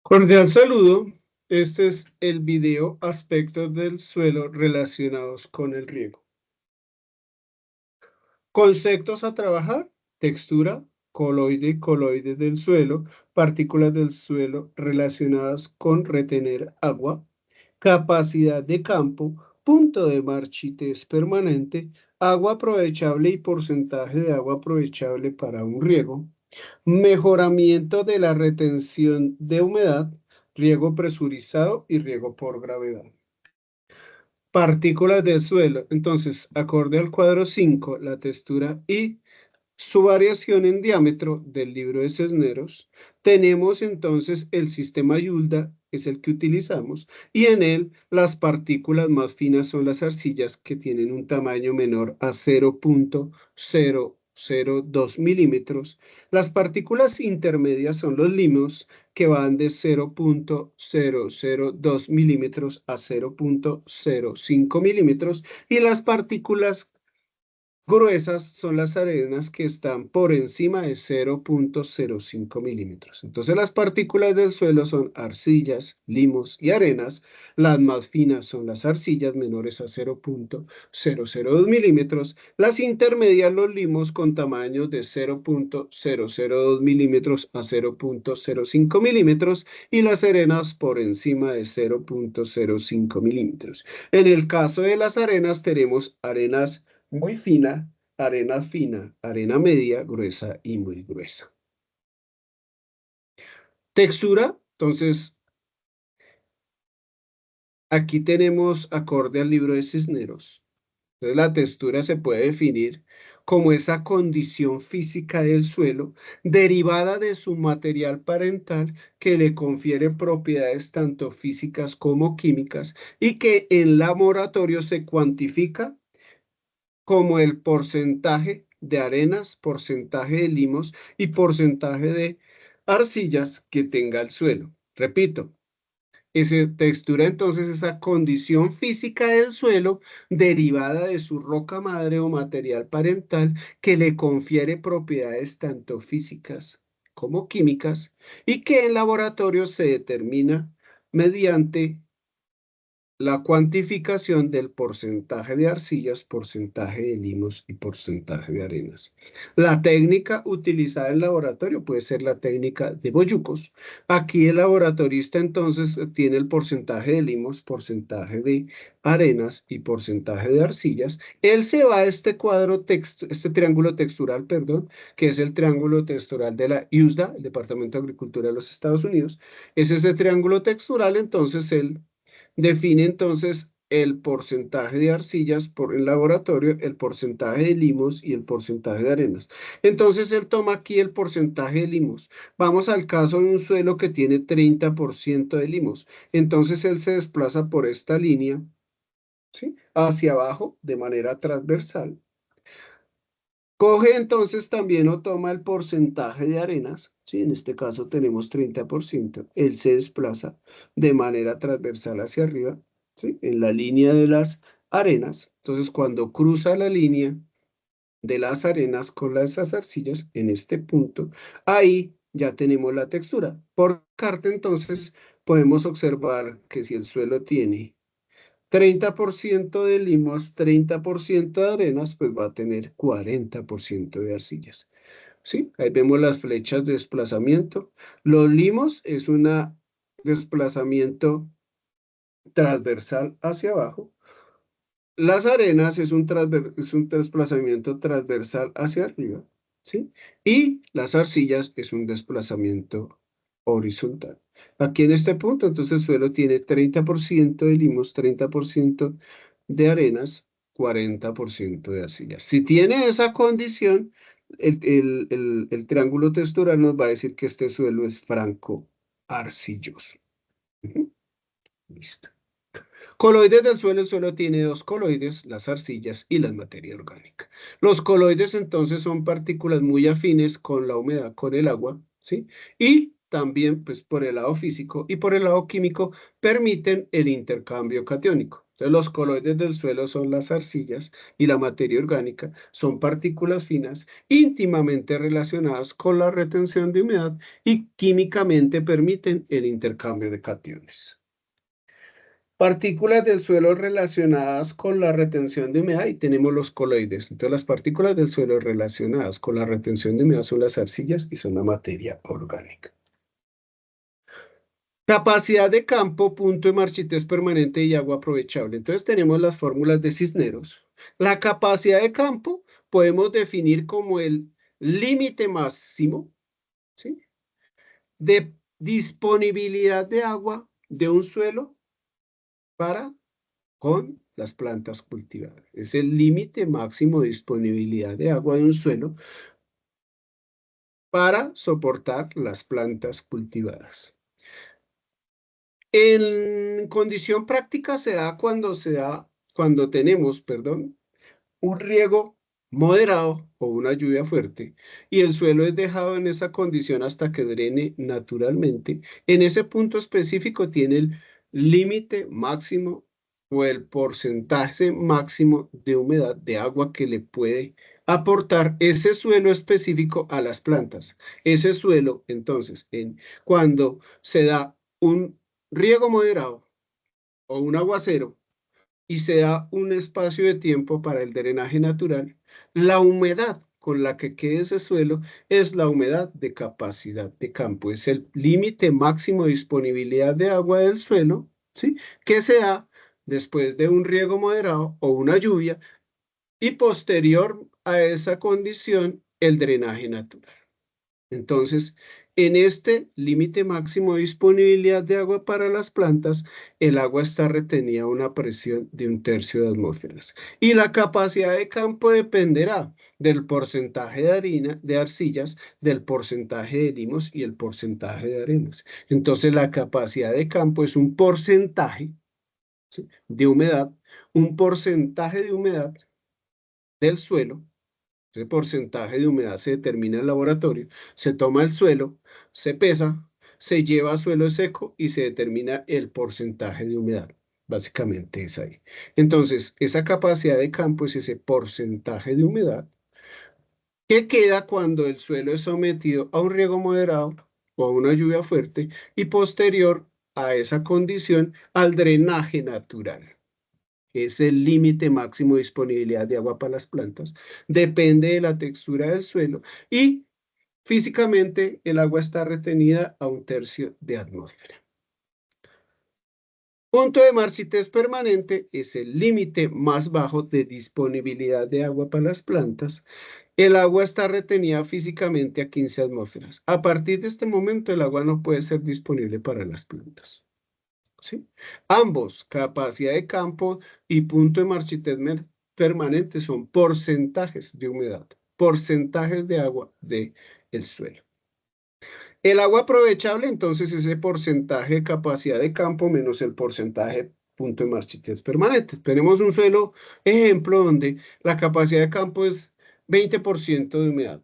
Cordial saludo. Este es el video Aspectos del suelo relacionados con el riego. Conceptos a trabajar: textura, coloide y coloides del suelo, partículas del suelo relacionadas con retener agua, capacidad de campo, punto de marchitez permanente, agua aprovechable y porcentaje de agua aprovechable para un riego, mejoramiento de la retención de humedad, riego presurizado y riego por gravedad. Partículas del suelo. Entonces, acorde al cuadro 5, la textura y su variación en diámetro del libro de Cisneros, tenemos entonces el sistema Yulda, que es el que utilizamos, y en él las partículas más finas son las arcillas que tienen un tamaño menor a 0,002 milímetros. Las partículas intermedias son los limos, que van de 0,002 milímetros a 0,05 milímetros, y las partículas gruesas son las arenas que están por encima de 0,05 milímetros. Entonces las partículas del suelo son arcillas, limos y arenas. Las más finas son las arcillas menores a 0,002 milímetros. Las intermedias, los limos con tamaños de 0,002 milímetros a 0,05 milímetros. Y las arenas por encima de 0,05 milímetros. En el caso de las arenas tenemos arenas muy fina, arena media, gruesa y muy gruesa. Textura, entonces, aquí tenemos acorde al libro de Cisneros. Entonces, la textura se puede definir como esa condición física del suelo derivada de su material parental que le confiere propiedades tanto físicas como químicas y que en laboratorio se cuantifica como el porcentaje de arenas, porcentaje de limos y porcentaje de arcillas que tenga el suelo. Repito, esa textura entonces esa condición física del suelo derivada de su roca madre o material parental que le confiere propiedades tanto físicas como químicas y que en laboratorio se determina mediante la cuantificación del porcentaje de arcillas, porcentaje de limos y porcentaje de arenas. La técnica utilizada en laboratorio puede ser la técnica de Boyucos. Aquí el laboratorista entonces tiene el porcentaje de limos, porcentaje de arenas y porcentaje de arcillas. Él se va a este cuadro este triángulo textural, perdón, que es el triángulo textural de la USDA, el Departamento de Agricultura de los Estados Unidos. Es ese triángulo textural, entonces él define entonces el porcentaje de arcillas por el laboratorio, el porcentaje de limos y el porcentaje de arenas. Entonces él toma aquí el porcentaje de limos. Vamos al caso de un suelo que tiene 30% de limos. Entonces él se desplaza por esta línea, ¿sí?, hacia abajo de manera transversal. Coge entonces también o toma el porcentaje de arenas, ¿sí? En este caso tenemos 30%. Él se desplaza de manera transversal hacia arriba, ¿sí?, en la línea de las arenas. Entonces, cuando cruza la línea de las arenas con las arcillas, en este punto, ahí ya tenemos la textura. Por carta, entonces, podemos observar que si el suelo tiene 30% de limos, 30% de arenas, pues va a tener 40% de arcillas. ¿Sí? Ahí vemos las flechas de desplazamiento. Los limos es un desplazamiento transversal hacia abajo. Las arenas es un desplazamiento transversal hacia arriba, ¿sí? Y las arcillas es un desplazamiento horizontal. Aquí en este punto, entonces el suelo tiene 30% de limos, 30% de arenas, 40% de arcillas. Si tiene esa condición, el triángulo textural nos va a decir que este suelo es franco arcilloso. Ujú. Listo. Coloides del suelo, el suelo tiene dos coloides, las arcillas y la materia orgánica. Los coloides entonces son partículas muy afines con la humedad, con el agua, ¿sí? Y también, pues por el lado físico y por el lado químico, permiten el intercambio catiónico. Entonces, los coloides del suelo son las arcillas y la materia orgánica son partículas finas íntimamente relacionadas con la retención de humedad y químicamente permiten el intercambio de cationes. Partículas del suelo relacionadas con la retención de humedad y tenemos los coloides. Entonces, las partículas del suelo relacionadas con la retención de humedad son las arcillas y son la materia orgánica. Capacidad de campo, punto de marchitez permanente y agua aprovechable. Entonces tenemos las fórmulas de Cisneros. La capacidad de campo podemos definir como el límite máximo, ¿sí?, de disponibilidad de agua de un suelo para con las plantas cultivadas. Es el límite máximo de disponibilidad de agua de un suelo para soportar las plantas cultivadas. En condición práctica cuando tenemos, perdón, un riego moderado o una lluvia fuerte y el suelo es dejado en esa condición hasta que drene naturalmente. En ese punto específico tiene el límite máximo o el porcentaje máximo de humedad de agua que le puede aportar ese suelo específico a las plantas. Ese suelo, entonces, cuando se da un riego moderado o un aguacero y se da un espacio de tiempo para el drenaje natural, la humedad con la que quede ese suelo es la humedad de capacidad de campo. Es el límite máximo de disponibilidad de agua del suelo, ¿sí?, que se da después de un riego moderado o una lluvia y posterior a esa condición, el drenaje natural. Entonces, en este límite máximo de disponibilidad de agua para las plantas, el agua está retenida a una presión de 1/3 de atmósferas. Y la capacidad de campo dependerá del porcentaje de harina, de arcillas, del porcentaje de limos y el porcentaje de arenas. Entonces, la capacidad de campo es un porcentaje, ¿sí?, de humedad, un porcentaje de humedad del suelo. Ese porcentaje de humedad se determina en el laboratorio, se toma el suelo, se pesa, se lleva a suelo seco y se determina el porcentaje de humedad. Básicamente es ahí. Entonces, esa capacidad de campo es ese porcentaje de humedad que queda cuando el suelo es sometido a un riego moderado o a una lluvia fuerte y posterior a esa condición al drenaje natural. Es el límite máximo de disponibilidad de agua para las plantas, depende de la textura del suelo y físicamente el agua está retenida a 1/3 de atmósfera. Punto de marchitez permanente es el límite más bajo de disponibilidad de agua para las plantas. El agua está retenida físicamente a 15 atmósferas. A partir de este momento el agua no puede ser disponible para las plantas, ¿sí? Ambos, capacidad de campo y punto de marchitez permanente, son porcentajes de humedad, porcentajes de agua del suelo. El agua aprovechable, entonces, ese porcentaje de capacidad de campo menos el porcentaje punto de marchitez permanente. Tenemos un suelo ejemplo donde la capacidad de campo es 20% de humedad.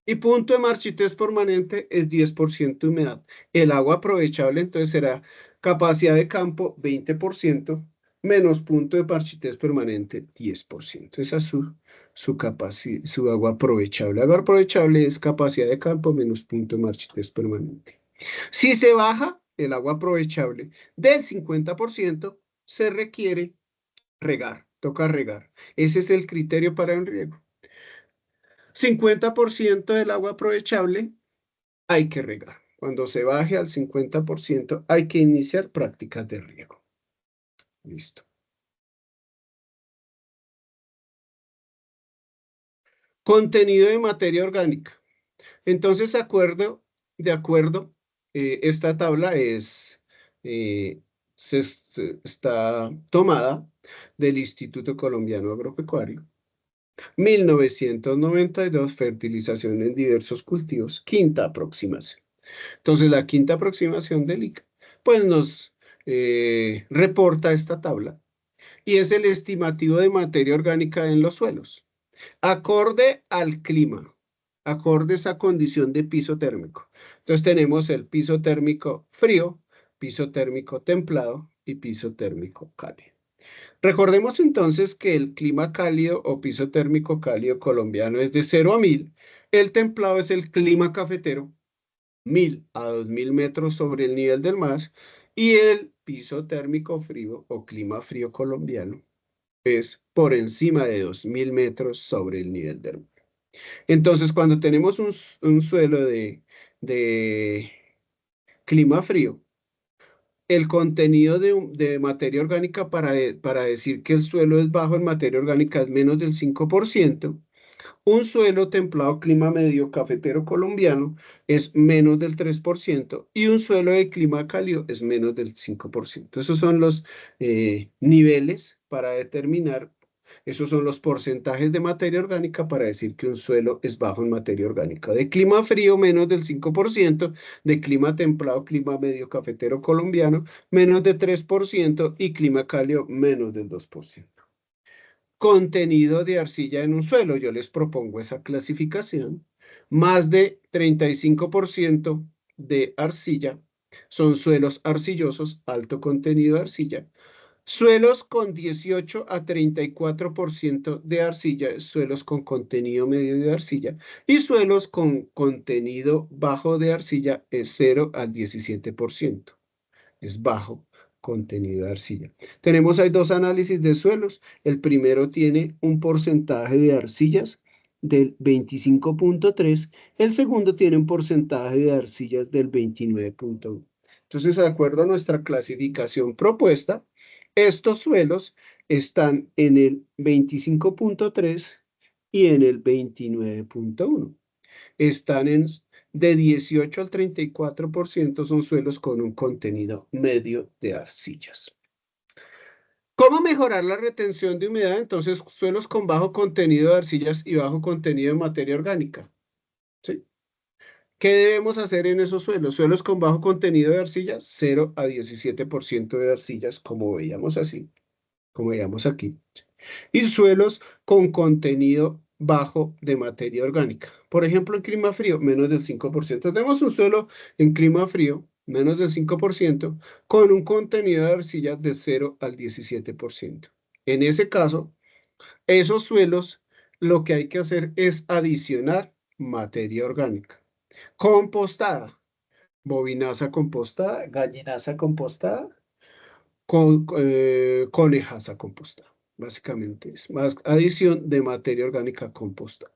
Y punto de marchitez permanente es 10% de humedad. El agua aprovechable entonces será capacidad de campo 20% menos punto de marchitez permanente 10%. Esa es su agua aprovechable. Agua aprovechable es capacidad de campo menos punto de marchitez permanente. Si se baja el agua aprovechable del 50%, se requiere regar, toca regar. Ese es el criterio para el riego. 50% del agua aprovechable hay que regar. Cuando se baje al 50%, hay que iniciar prácticas de riego. Listo. Contenido de materia orgánica. Entonces, de acuerdo, esta tabla está tomada del Instituto Colombiano Agropecuario. 1992, fertilización en diversos cultivos, quinta aproximación. Entonces, la quinta aproximación del ICA, pues nos reporta esta tabla y es el estimativo de materia orgánica en los suelos. Acorde al clima, acorde a esa condición de piso térmico. Entonces tenemos el piso térmico frío, piso térmico templado y piso térmico cálido. Recordemos entonces que el clima cálido o piso térmico cálido colombiano es de 0 a 1000. El templado es el clima cafetero, 1000 a 2000 metros sobre el nivel del mar. Y el piso térmico frío o clima frío colombiano es por encima de 2000 metros sobre el nivel del mar. Entonces, cuando tenemos un suelo de clima frío, el contenido de materia orgánica para decir que el suelo es bajo en materia orgánica es menos del 5%. Un suelo templado clima medio cafetero colombiano es menos del 3% y un suelo de clima cálido es menos del 5%. Esos son los niveles para determinar, esos son los porcentajes de materia orgánica para decir que un suelo es bajo en materia orgánica. De clima frío, menos del 5%, de clima templado, clima medio cafetero colombiano, menos de 3% y clima cálido, menos del 2%. Contenido de arcilla en un suelo. Yo les propongo esa clasificación. Más de 35% de arcilla son suelos arcillosos, alto contenido de arcilla. Suelos con 18 a 34% de arcilla, suelos con contenido medio de arcilla. Y suelos con contenido bajo de arcilla es 0 al 17%. Es bajo contenido de arcilla. Tenemos ahí dos análisis de suelos. El primero tiene un porcentaje de arcillas del 25.3, el segundo tiene un porcentaje de arcillas del 29.1. Entonces, de acuerdo a nuestra clasificación propuesta, estos suelos están en el 25.3 y en el 29.1. Están en de 18 al 34% son suelos con un contenido medio de arcillas. ¿Cómo mejorar la retención de humedad? Entonces, suelos con bajo contenido de arcillas y bajo contenido de materia orgánica. ¿Sí? ¿Qué debemos hacer en esos suelos? Suelos con bajo contenido de arcillas, 0 a 17% de arcillas, como veíamos así, como veíamos aquí. Y suelos con contenido bajo de materia orgánica. Por ejemplo, en clima frío, menos del 5%. Tenemos un suelo en clima frío, menos del 5%, con un contenido de arcilla de 0 al 17%. En ese caso, esos suelos, lo que hay que hacer es adicionar materia orgánica. Compostada, bobinaza compostada, gallinaza compostada, conejaza compostada. Básicamente es más adición de materia orgánica composta.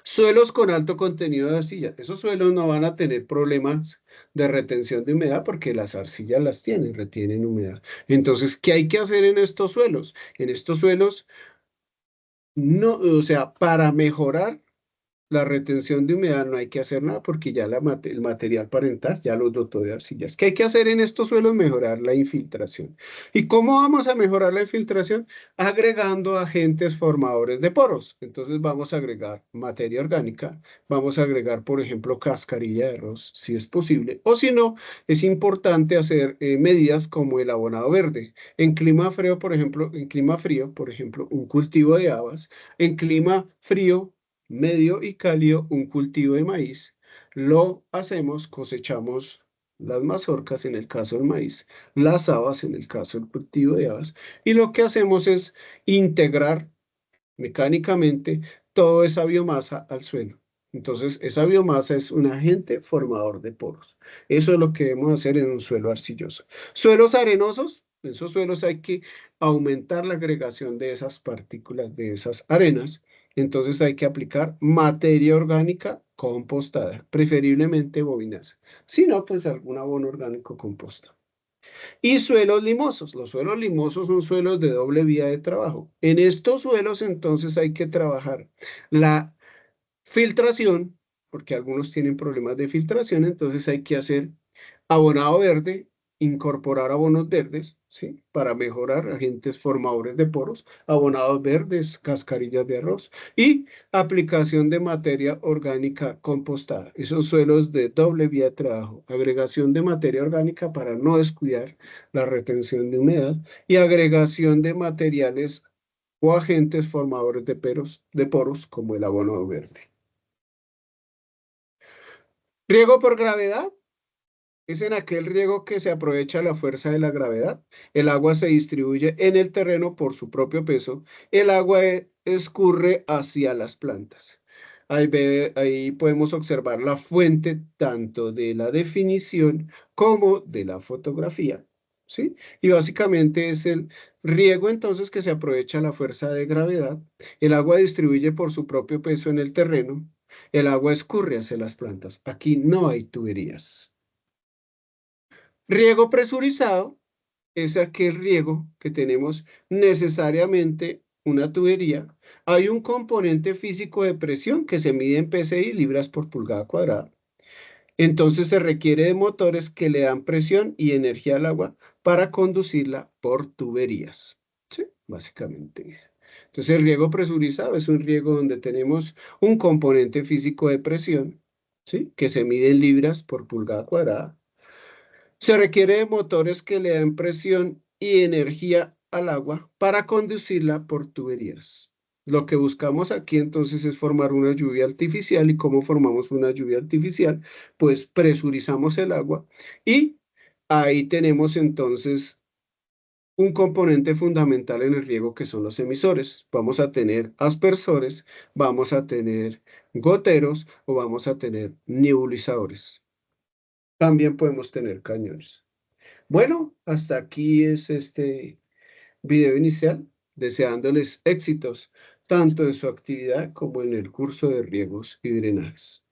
Suelos con alto contenido de arcilla. Esos suelos no van a tener problemas de retención de humedad porque las arcillas las tienen, retienen humedad. Entonces, ¿qué hay que hacer en estos suelos? En estos suelos, no, o sea, para mejorar la retención de humedad no hay que hacer nada porque ya el material parental ya lo dotó de arcillas. ¿Qué hay que hacer en estos suelos? Mejorar la infiltración. ¿Y cómo vamos a mejorar la infiltración? Agregando agentes formadores de poros. Entonces vamos a agregar materia orgánica, vamos a agregar, por ejemplo, cascarilla de arroz, si es posible. O si no, es importante hacer medidas como el abonado verde. En clima frío, por ejemplo, un cultivo de habas. En clima frío, medio y cálido, un cultivo de maíz. Lo hacemos, cosechamos las mazorcas en el caso del maíz, las habas en el caso del cultivo de habas, y lo que hacemos es integrar mecánicamente toda esa biomasa al suelo. Entonces, esa biomasa es un agente formador de poros. Eso es lo que debemos hacer en un suelo arcilloso. Suelos arenosos, en esos suelos hay que aumentar la agregación de esas partículas, de esas arenas. Entonces hay que aplicar materia orgánica compostada, preferiblemente bobinaza. Si no, pues algún abono orgánico composta. Y suelos limosos. Los suelos limosos son suelos de doble vía de trabajo. En estos suelos entonces hay que trabajar la filtración, porque algunos tienen problemas de filtración, entonces hay que hacer abonado verde, incorporar abonos verdes, ¿sí? Para mejorar agentes formadores de poros, abonados verdes, cascarillas de arroz y aplicación de materia orgánica compostada. Esos suelos de doble vía de trabajo, agregación de materia orgánica para no descuidar la retención de humedad y agregación de materiales o agentes formadores de poros como el abono verde. Riego por gravedad. Es en aquel riego que se aprovecha la fuerza de la gravedad. El agua se distribuye en el terreno por su propio peso. El agua escurre hacia las plantas. Ahí podemos observar la fuente tanto de la definición como de la fotografía. ¿Sí? Y básicamente es el riego entonces que se aprovecha la fuerza de gravedad. El agua distribuye por su propio peso en el terreno. El agua escurre hacia las plantas. Aquí no hay tuberías. Riego presurizado es aquel riego que tenemos necesariamente una tubería. Hay un componente físico de presión que se mide en PSI, libras por pulgada cuadrada. Entonces se requiere de motores que le dan presión y energía al agua para conducirla por tuberías. Sí, básicamente. Entonces el riego presurizado es un riego donde tenemos un componente físico de presión, ¿sí? Que se mide en libras por pulgada cuadrada. Se requiere de motores que le den presión y energía al agua para conducirla por tuberías. Lo que buscamos aquí entonces es formar una lluvia artificial. ¿Y cómo formamos una lluvia artificial? Pues presurizamos el agua y ahí tenemos entonces un componente fundamental en el riego que son los emisores. Vamos a tener aspersores, vamos a tener goteros o vamos a tener nebulizadores. También podemos tener cañones. Bueno, hasta aquí es este video inicial, deseándoles éxitos tanto en su actividad como en el curso de riegos y drenajes.